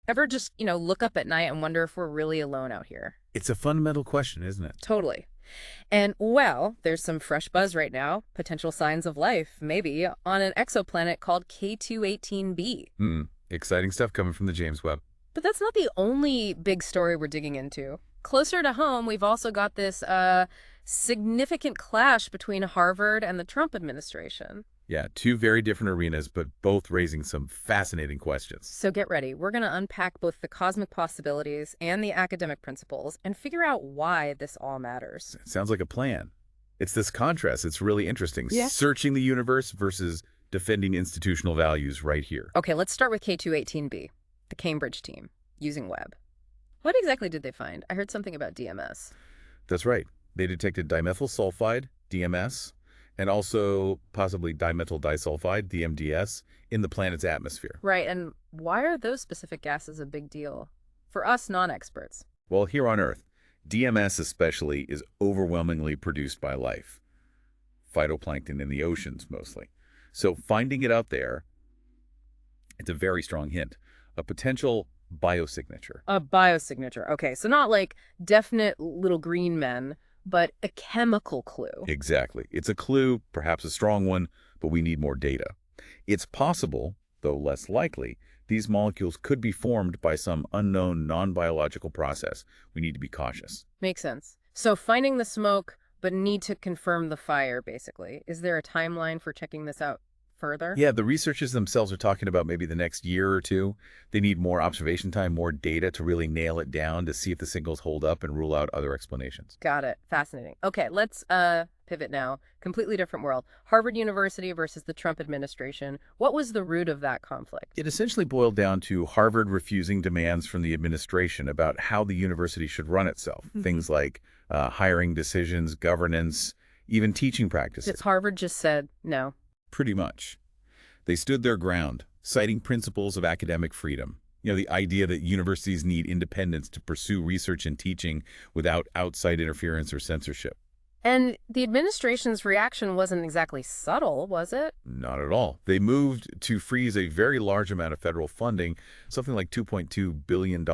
Ever just, look up at night and wonder if we're really alone out here? It's a fundamental question, isn't it? Totally. And, well, there's some fresh buzz right now, potential signs of life, maybe, on an exoplanet called K218b. Exciting stuff coming from the James Webb. But that's not the only big story we're digging into. Closer to home, we've also got this significant clash between Harvard and the Trump administration. Yeah, two very different arenas, but both raising some fascinating questions. So get ready. We're going to unpack both the cosmic possibilities and the academic principles and figure out why this all matters. Sounds like a plan. It's this contrast. It's really interesting. Yeah. Searching the universe versus defending institutional values right here. Okay, let's start with K218b, the Cambridge team, using Webb. What exactly did they find? I heard something about DMS. That's right. They detected dimethyl sulfide, DMS, and also possibly dimethyl disulfide, DMDS, in the planet's atmosphere. Right, and why are those specific gases a big deal? For us non-experts. Well, here on Earth, DMS especially is overwhelmingly produced by life. Phytoplankton in the oceans, mostly. So finding it out there, it's a very strong hint. A potential biosignature. A biosignature. Okay, so not like definite little green men, but a chemical clue. Exactly. It's a clue, perhaps a strong one, but we need more data. It's possible, though less likely, these molecules could be formed by some unknown non-biological process. We need to be cautious. Makes sense. So finding the smoke, but need to confirm the fire, basically. Is there a timeline for checking this out further? Yeah, the researchers themselves are talking about maybe the next year or two. They need more observation time, more data to really nail it down to see if the signals hold up and rule out other explanations. Got it. Fascinating. Okay, let's pivot now. Completely different world. Harvard University versus the Trump administration. What was the root of that conflict? It essentially boiled down to Harvard refusing demands from the administration about how the university should run itself. Things like hiring decisions, governance, even teaching practices. Harvard just said no. Pretty much. They stood their ground, citing principles of academic freedom. The idea that universities need independence to pursue research and teaching without outside interference or censorship. And the administration's reaction wasn't exactly subtle, was it? Not at all. They moved to freeze a very large amount of federal funding, something like $2.2 billion.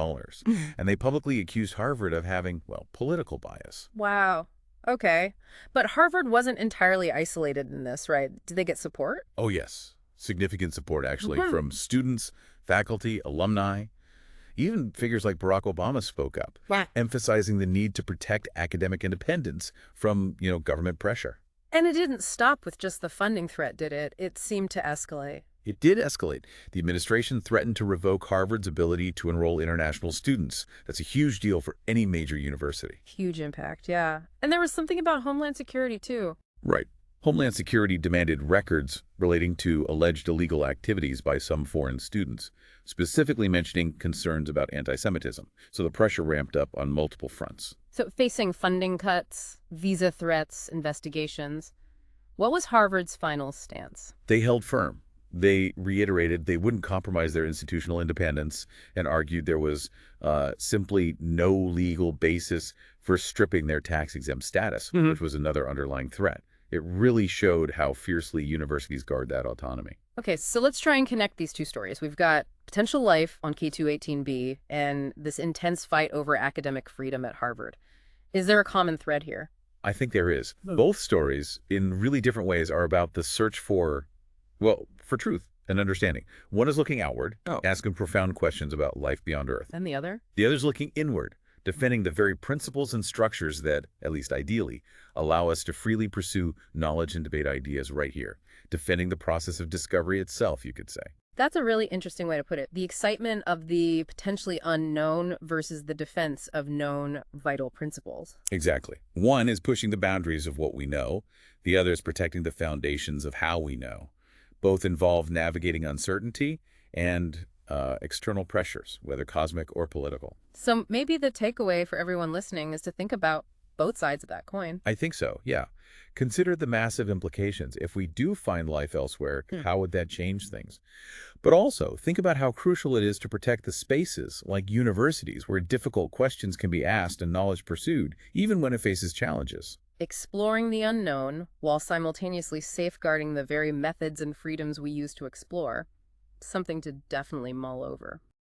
And they publicly accused Harvard of having, well, political bias. Wow. Okay. But Harvard wasn't entirely isolated in this, right? Did they get support? Oh, yes. Significant support, actually, from students, faculty, alumni. Even figures like Barack Obama spoke up, emphasizing the need to protect academic independence from, government pressure. And it didn't stop with just the funding threat, did it? It seemed to escalate. It did escalate. The administration threatened to revoke Harvard's ability to enroll international students. That's a huge deal for any major university. Huge impact, yeah. And there was something about Homeland Security, too. Right. Homeland Security demanded records relating to alleged illegal activities by some foreign students, specifically mentioning concerns about anti-Semitism. So the pressure ramped up on multiple fronts. So facing funding cuts, visa threats, investigations, what was Harvard's final stance? They held firm. They reiterated they wouldn't compromise their institutional independence and argued there was simply no legal basis for stripping their tax-exempt status, which was another underlying threat. It really showed how fiercely universities guard that autonomy. Okay, so let's try and connect these two stories. We've got potential life on K218b and this intense fight over academic freedom at Harvard. Is there a common thread here? I think there is. Both stories, in really different ways, are about the search for truth and understanding. One is looking outward, asking profound questions about life beyond Earth. And the other? The other is looking inward, defending the very principles and structures that, at least ideally, allow us to freely pursue knowledge and debate ideas right here. Defending the process of discovery itself, you could say. That's a really interesting way to put it. The excitement of the potentially unknown versus the defense of known vital principles. Exactly. One is pushing the boundaries of what we know. The other is protecting the foundations of how we know. Both involve navigating uncertainty and external pressures, whether cosmic or political. So maybe the takeaway for everyone listening is to think about both sides of that coin. I think so, yeah. Consider the massive implications. If we do find life elsewhere, how would that change things? But also, think about how crucial it is to protect the spaces, like universities, where difficult questions can be asked and knowledge pursued, even when it faces challenges. Exploring the unknown while simultaneously safeguarding the very methods and freedoms we use to explore. Something to definitely mull over.